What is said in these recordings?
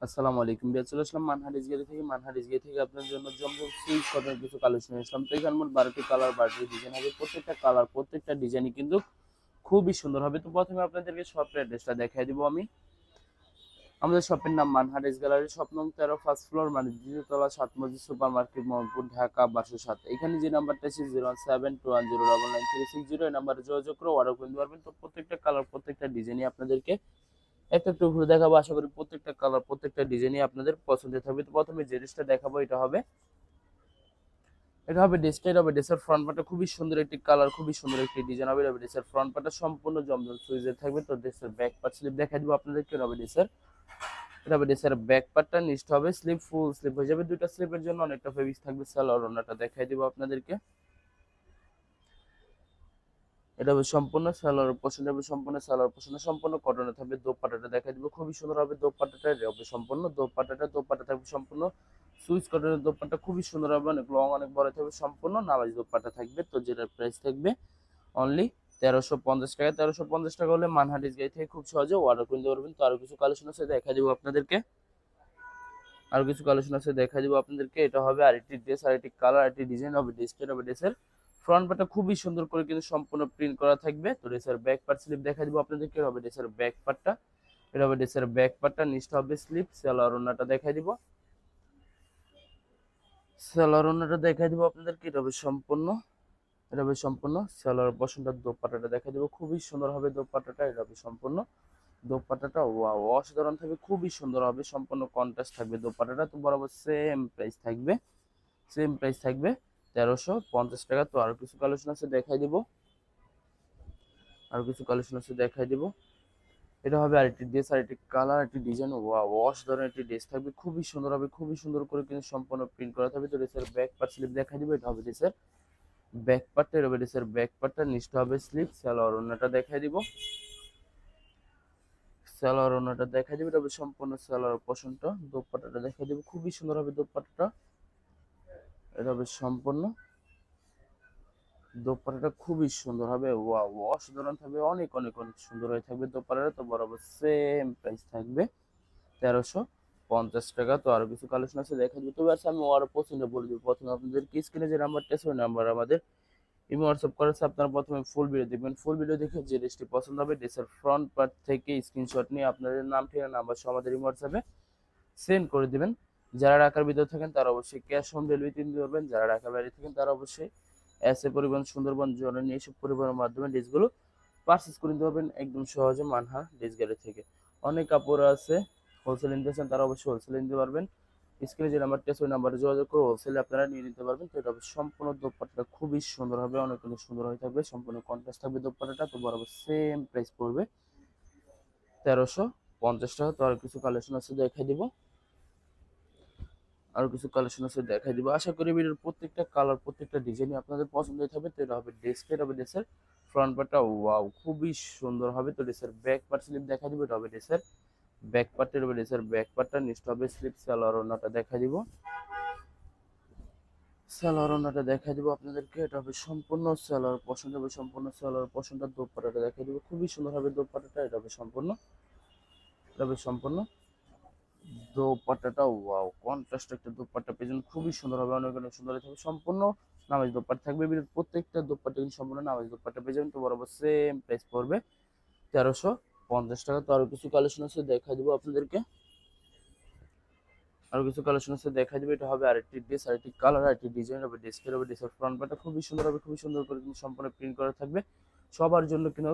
আসসালামু আলাইকুম বিয়ার, চলে আসলাম মানহারিজ গিয়ে থেকে আপনার জন্য জমজম সুইচ কটনের কিছু কালেকশন নিয়ে আসলাম। তো এখানে মোট 12টি কালার 12টি ডিজাইন হবে। প্রত্যেকটা কালার প্রত্যেকটা ডিজাইনই কিন্তু খুবই সুন্দর হবে। তো প্রথমে আপনাদেরকে শপের অ্যাড্রেসটা দেখাই দিব আমি। আমাদের শপের নাম মানহারিজ গ্যালারি, শপ নং 13, ফার্স্ট ফ্লোর, মানে দ্বিতীয় তলা, 7 মসজিদ সুপার মার্কেট, মোহাম্মদপুর, ঢাকা 1207। এখানে যে নাম্বারটা আছে 01721099360, এই নাম্বারে যোগাযোগ করে অর্ডার করতে পারবেন। তো প্রত্যেকটা কালার প্রত্যেকটা ডিজাইনই আপনাদেরকে একটা একটু ঘুরে দেখাবো। আশা করি প্রত্যেকটা কালার প্রত্যেকটা ডিজাইনই আপনাদের পছন্দের থাকবে। তো প্রথমে যে ড্রেসটা দেখাবো এটা হবে ড্রেসটা, এটা হবে ড্রেসের ফ্রন্ট পার্টটা খুবই সুন্দর একটি কালার, খুবই সুন্দর একটি ডিজাইন হবে। এটা হবে ড্রেসের ফ্রন্ট পার্টটা সম্পূর্ণ জমজম সুইজের থাকবে। তো ড্রেসের ব্যাক পার্ট স্লিপ দেখাই দিব আপনাদেরকে। এটা হবে ড্রেসের ব্যাক পার্টটা, নিচটা হবে স্লিপ, ফুল স্লিপ হয়ে যাবে। দুইটা স্লিপের জন্য অনেকটা ফেব্রিক থাকবে। সালোয়ার ওড়নাটা দেখাই দিব আপনাদেরকে। এটা হবে সম্পূর্ণ সালোয়ার পোর্শন, হবে সম্পূর্ণ সালোয়ার পোর্শন সম্পূর্ণ কটনে থাকবে। দোপাট্টাটা দেখাই দিব, খুবই সুন্দর হবে দোপাট্টাটা। এটা হবে সম্পূর্ণ দোপাট্টা থাকবে সম্পূর্ণ সুইচ কটনের দোপাট্টা, খুবই সুন্দর হবে, অনেক লং অনেক বড় থাকবে, সম্পূর্ণ নামাজ দোপাট্টা থাকবে। তো যেটার প্রাইস থাকবে অনলি 1350 টাকা। 1350 টাকা হলে মানহাটিস গাড়ি থেকে খুব সহজে অর্ডার করতে পারবেন। তো আরো কিছু কালেকশন আছে দেখা দিব আপনাদেরকে। এটা হবে আরেকটি ড্রেস, আরেকটি কালার, আরেকটি ডিজাইন হবে। ড্রেসের ফ্রন্ট পার্টটা খুবই সুন্দর করে কিন্তু সম্পূর্ণ প্রিন্ট করা থাকবে। তো ড্রেসের ব্যাক পার্ট স্লিপ দেখা দিব আপনাদেরকে। হবে ড্রেসের ব্যাক পার্টটা, এটা হবে ড্রেসের ব্যাক পার্টটা, নিচটা হবে স্লিপ। সালোয়ার ওড়নাটা দেখাই দিব, আপনাদেরকে। এটা হবে সম্পূর্ণ সালোয়ার পশনটা। দোপাট্টাটা দেখা দিব, খুবই সুন্দর হবে দোপাট্টাটা। এটা হবে সম্পূর্ণ দোপাট্টাটা, ওয়াও অসাধারণ থাকবে, খুবই সুন্দর হবে, সম্পূর্ণ কন্ট্রাস্ট থাকবে দোপাট্টাটা। তো বরাবর সেম প্রাইস থাকবে 1350 টাকা। তো আরো কিছু কালেকশন আছে দেখাই দিব। এটা হবে আরেকটি ড্রেস, আরেকটি কালার, আরেকটি ডিজাইন, ওয়াও অসাধারণ একটি ড্রেস থাকবে, খুবই সুন্দর হবে, খুবই সুন্দর করে কিন্তু সম্পূর্ণ প্রিন্ট করা থাকবে। তো ড্রেসের ব্যাক পার্ট স্লিপ দেখাই দিব। এটা হবে ড্রেসের ব্যাক পার্টটা, এটা হবে ড্রেসের ব্যাক পার্টটা, নিচটা হবে স্লিপ। সালোয়ার ওড়নাটা দেখাই দিব, এটা হবে সম্পূর্ণ সালোয়ার পোর্শনটা। দোপাট্টাটা দেখাই দিব, খুবই সুন্দর হবে দোপাট্টাটা। এটা হবে সম্পূর্ণ দোপাট্টাটা, খুবই সুন্দর হবে, ওয়াও অসাধারণ থাকবে, অনেক অনেক অনেক সুন্দর হয়ে থাকবে দোপাট্টাটা। তো বরাবর সেম প্রাইস থাকবে 1350 টাকা। তো আরো কিছু কালেকশন আছে দেখা দিতে পারছি। আমি আরো পছন্দ বলে দিব। প্রথমে আপনাদের স্ক্রিনে যে নাম্বারটা আছে ওই নাম্বার আমাদের ইমো হোয়াটসঅ্যাপ করেছে। আপনারা প্রথমে ফুল ভিডিও দেখবেন, ফুল ভিডিও দেখে যে ড্রেসটি পছন্দ হবে ড্রেসের ফ্রন্ট পার্ট থেকে স্ক্রিনশট নিয়ে আপনাদের নাম, ঠিকানা, নাম্বার সহ আমাদের ইমো হোয়াটসঅ্যাপে সেন্ড করে দিবেন। যারা ঢাকার ভিতরে থাকেন তারা অবশ্যই ক্যাশ অন ডেলিভারি দিতে পারবেন। যারা ঢাকার বাইরে থাকেন তারা অবশ্যই এসএ পরিবহন, সুন্দরবন, জননী এইসব পরিবহনের মাধ্যমে ড্রেসগুলো পারচেস করে নিতে পারবেন একদম সহজে মানহা ড্রেস গ্যালারি থেকে। অনেক কাপড় আছে, হোলসেল নিতে চান তারা অবশ্যই হোলসেলে নিতে পারবেন। স্ক্রিনে যে নাম্বারটা আছে ওই নাম্বারে যোগাযোগ করে হোলসেলে আপনারা নিয়ে নিতে পারবেন। তো এটা হবে সম্পূর্ণ দোপাট্টাটা, খুবই সুন্দর হবে, অনেক অনেক সুন্দর হয়ে থাকবে, সম্পূর্ণ কন্ট্রাস্ট থাকবে দোপাট্টাটা। তো বরাবর সেম প্রাইস পড়বে 1350 টাকা। তো আর কিছু কালেকশন আছে দেখাই দিব, আশা করি ভিডিওর প্রত্যেকটা কালার প্রত্যেকটা ডিজাইনই আপনাদের পছন্দ হয়ে থাকবে। তো এটা হবে ড্রেসটা, এটা হবে ড্রেসের ফ্রন্ট পার্টটা, ওয়াও খুবই সুন্দর হবে। তো ড্রেসের ব্যাক পার্ট স্লিপ দেখা দিব, এটা হবে ড্রেসের ব্যাক পার্টটা, এটা হবে ড্রেসের ব্যাক পার্টটা, নিচটা হবে স্লিপ। সালোয়ার ওড়নাটা দেখা দিব, আপনাদেরকে। এটা হবে সম্পূর্ণ সালোয়ার পছন্দ হবে, সম্পূর্ণ সালোয়ার পছন্দ। দোপাট্টাটা দেখা দিব, খুবই সুন্দর হবে দোপাট্টাটা। এটা হবে সম্পূর্ণ দোপাট্টাটা, ওয়াও কন্ট্রাস্ট একটা দোপাট্টা পেয়েছেন, খুবই সুন্দর হবে, অনেক অনেক সুন্দর থাকবে, সম্পূর্ণ নামাজ দোপাট্টা থাকবে। প্রত্যেকটা দোপাট্টা কিন্তু সম্পূর্ণ নামাজ দোপাট্টা পেয়ে যাবেন। তো বরাবর সেম প্রাইস পড়বে 1350 টাকা। তো আরো কিছু কালেকশন আছে দেখা দিব। এটা হবে আরেকটি ড্রেস, আরেকটি কালার, আরেকটি ডিজাইন হবে। ড্রেসের হবে ড্রেসের ফ্রন্ট পার্টটা খুবই সুন্দর হবে, খুবই সুন্দর করে কিন্তু সম্পূর্ণ প্রিন্ট করা থাকবে। সবার জন্য কিন্তু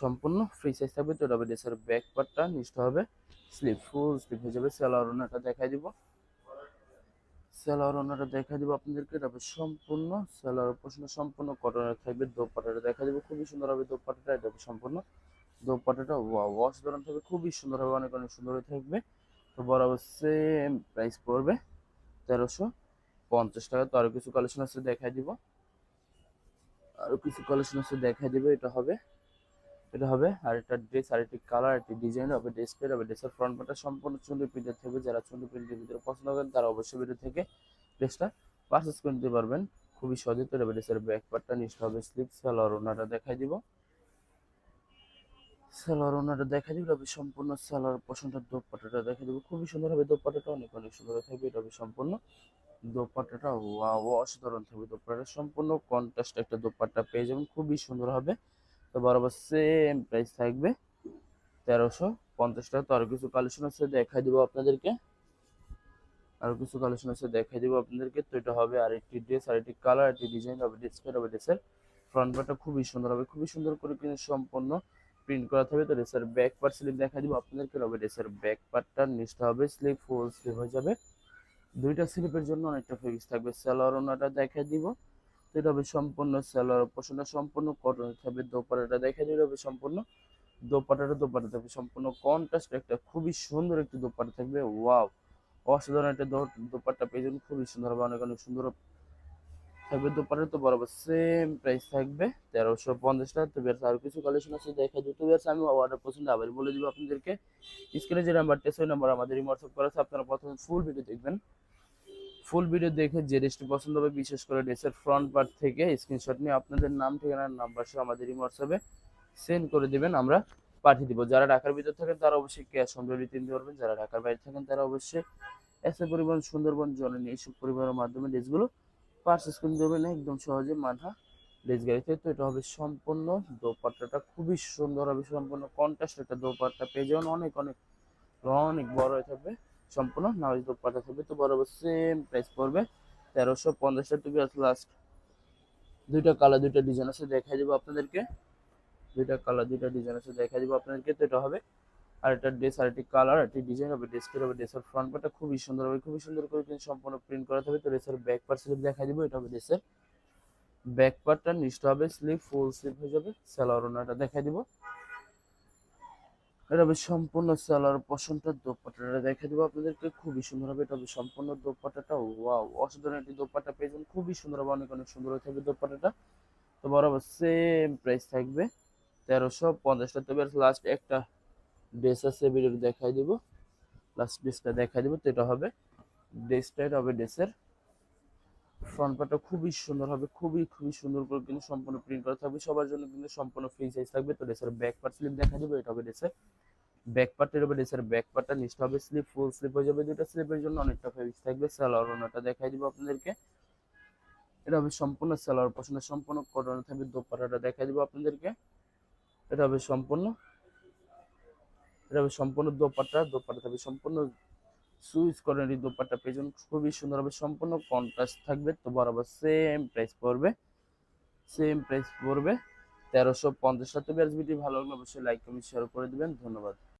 সম্পূর্ণ ফ্রি সাইজ থাকবে। তো এটা হবে ড্রেসের ব্যাক পার্টটা, নিচটা হবে স্লিপ, ফুল স্লিপ হয়ে যাবে। সালোয়ার ওড়নাটা দেখা দিব আপনাদেরকে। এটা হবে সম্পূর্ণ সালোয়ার পোর্শন সম্পূর্ণ কটনের থাকবে। দোপাট্টাটা দেখা দিব, খুবই সুন্দর হবে দোপাট্টাটা। এটা হবে সম্পূর্ণ দোপাট্টাটা, ওয়াও অসাধারণ থাকবে, খুবই সুন্দর হবে, অনেক অনেক সুন্দর হয়ে থাকবে। তো বরাবর সেম প্রাইস পড়বে 1350 টাকা। তো আরো কিছু কালেকশন আছে দেখাই দিব। এটা হবে আরেকটা ড্রেস, আরেকটি কালার, আরেকটি ডিজাইন হবে। ড্রেসের ফ্রন্ট পার্টটা সম্পূর্ণ চুন্ডি প্রিন্টের থাকবে। যারা চুন্ডি প্রিন্টের ভিতরে পছন্দ করেন তারা অবশ্যই ভিডিও থেকে ড্রেসটা পারচেস করে নিতে পারবেন খুবই সহজে। তো এটা ড্রেসের ব্যাক পার্টটা, নিচটা হবে স্লিপ। সালোয়ার ওড়নাটা দেখাই দিব, সালোয়ার ওনাটা দেখা দিবে, এটা হবে সম্পূর্ণ সালোয়ার পোর্শনটা, দোপাট্টাটা দেখা দিবে খুবই সুন্দর হবে, দোপাট্টাটা অনেক অনেক সুন্দর থাকবে, এটা হবে সম্পূর্ণ দোপাট্টাটা, ওয়াও অসাধারণ থাকবে, দোপাট্টাটা সম্পূর্ণ কন্ট্রাস্ট একটা দোপাট্টা পেয়ে যাবেন, খুবই সুন্দর হবে। তো বরাবর সেম প্রাইস থাকবে 1350 টাকা। তো আরো কিছু কালেকশন আছে দেখাই দিব আপনাদেরকে, আরো কিছু কালেকশন আছে দেখাই দিব আপনাদেরকে। তো এটা হবে আরেকটি ড্রেস, আরেকটি কালার, আরেকটি ডিজাইন হবে, ডিসপ্লে হবে ড্রেসের ফ্রন্ট পার্টটা খুবই সুন্দর হবে, খুবই সুন্দর করে কিন্তু সম্পূর্ণ প্রিন্ট করা থাকবে। তো ড্রেসের ব্যাক পার্ট স্লিপ দেখাই দিব আপনাদেরকে, হবে ড্রেসের ব্যাক পার্টটা নিচটা হবে স্লিপ, ফুল স্লিপ হয়ে যাবে, দুইটা স্লিপের জন্য অনেকটা ফেব্রিক্স থাকবে। সালোয়ার ওনাটা দেখাই দিব, তো এটা হবে সম্পূর্ণ সালোয়ার পোর্শনটা সম্পূর্ণ কটন থাকবে, দোপাট্টাটা দেখাই দিব, এটা হবে সম্পূর্ণ দোপাট্টা থাকবে সম্পূর্ণ কন্ট্রাস্ট একটা খুবই সুন্দর একটি দোপাট্টা থাকবে, ওয়াও অসাধারণ একটা দোপাট্টা পেয়ে যাবেন, খুবই সুন্দর হবে, অনেক অনেক সুন্দর থাকবে দোপাট্টা। তো বরাবর সেম প্রাইস থাকবে 1350 টাকা। তো বেশ আরো কিছু কালেকশন আছে দেখা দিতে, বেশ আমি অর্ডার পছন্দ আবার বলে দিব আপনাদেরকে। স্ক্রিনে যে নাম্বারটা সেই নাম্বার আমাদের হোয়াটসঅ্যাপ করা আছে, আপনারা প্রথমে ফুল ভিডিও দেখবেন, ফুল ভিডিও দেখে যে ড্রেসটি পছন্দ হবে, বিশেষ করে ড্রেসের ফ্রন্ট পার্ট থেকে স্ক্রিনশট নিয়ে আপনাদের নাম, ঠিকানা, নাম্বার সহ আমাদের হোয়াটসঅ্যাপে সেন্ড করে দিবেন, আমরা পাঠিয়ে দিব। যারা ঢাকার ভিতর থাকেন তারা অবশ্যই ক্যাশ অন ডেলিভারি দিতে পারবেন, যারা ঢাকার বাইরে থাকেন তারা অবশ্যই এসএ পরিবহন, সুন্দরবন, জননী এইসব পরিবহনের মাধ্যমে ড্রেসগুলো পারচেস করে দেবেন একদম সহজে মানহা ড্রেস গাড়িতে। তো এটা হবে সম্পূর্ণ দোপাট্টাটা খুবই সুন্দর হবে, সম্পূর্ণ কন্ট্রাস্ট একটা দোপাট্টা পেয়ে যাবেন, অনেক অনেক অনেক বড় হয়ে থাকবে, সম্পূর্ণ নামাজ দোপাট্টা থাকবে। তো বরাবর সেম প্রাইস পড়বে 1350 টাকা। লাস্ট দুইটা কালার, দুইটা ডিজাইন আছে দেখাই দিব আপনাদেরকে, দুইটা কালার, দুইটা ডিজাইন আছে দেখাই দিব আপনাদেরকে। তো এটা হবে আরেকটা ড্রেস, আরেকটি কালার, আরেকটি ডিজাইন হবে, ড্রেসটা হবে, ড্রেসের ফ্রন্ট পার্টটা খুবই সুন্দর হবে, খুবই সুন্দর করে কিন্তু সম্পূর্ণ প্রিন্ট করা হবে। তো ড্রেসের ব্যাক পার্ট স্লিপ দেখাই দিব, এটা হবে ড্রেসের ব্যাক পার্টটা, নিচটা হবে স্লিপ, ফুল স্লিপ হয়ে যাবে। সালোয়ার ওনাটা দেখাই দিব, এটা হবে সম্পূর্ণ সালোয়ার পোর্শনটা, দোপাট্টাটা দেখাই দিব আপনাদেরকে, খুবই সুন্দর হবে, এটা হবে সম্পূর্ণ দোপাট্টাটা, ওয়াও অসাধারণ একটি দোপাট্টা পেয়ে যাবেন, খুবই সুন্দর হবে, অনেক অনেক সুন্দর হয়ে থাকবে দোপাট্টাটা। তো বরাবর সেম প্রাইস থাকবে 1350 টাকা। তবে লাস্ট একটা ড্রেস আছে ভিডিও দেখাই দিব, লাস্ট ড্রেসটা দেখাই দিব। তো এটা হবে ড্রেসটা, এটা হবে ড্রেসের ফ্রন্ট পার্টটা খুবই সুন্দর হবে, খুবই খুবই সুন্দর করে কিন্তু সম্পূর্ণ প্রিন্ট করা থাকবে, সবার জন্য কিন্তু সম্পূর্ণ ফ্রি সাইজ থাকবে। তো ড্রেসের ব্যাক পার্ট স্লিপ দেখা দিব, এটা হবে ড্রেসের ব্যাক পার্টের হবে, ড্রেসের ব্যাক পার্টটা নিচটা হবে স্লিপ, ফুল স্লিপ হয়ে যাবে, দুটো স্লিপের জন্য অনেকটা ফেব্রিক্স থাকবে। সালোয়ার ওনাটা দেখাই দিব আপনাদেরকে, এটা হবে সম্পূর্ণ সালোয়ার পছন্দ, সম্পূর্ণ কটন থাকবে, দোপাট্টাটা দেখাই দিব আপনাদেরকে, এটা হবে সম্পূর্ণ, এটা হবে সম্পূর্ণ দোপাট্টা, দোপাট্টা থাকবে সম্পূর্ণ সুইচ করেন এই দোপাট্টা পেছন, খুবই সুন্দর হবে, সম্পূর্ণ কন্ট্রাস্ট থাকবে। তো বরাবর সেম প্রাইস পড়বে, সেম প্রাইস পড়বে 1350 টাকা। তো ভিডিও ভালো লাগলে অবশ্যই লাইক কমেন্ট শেয়ার করে দিবেন, ধন্যবাদ।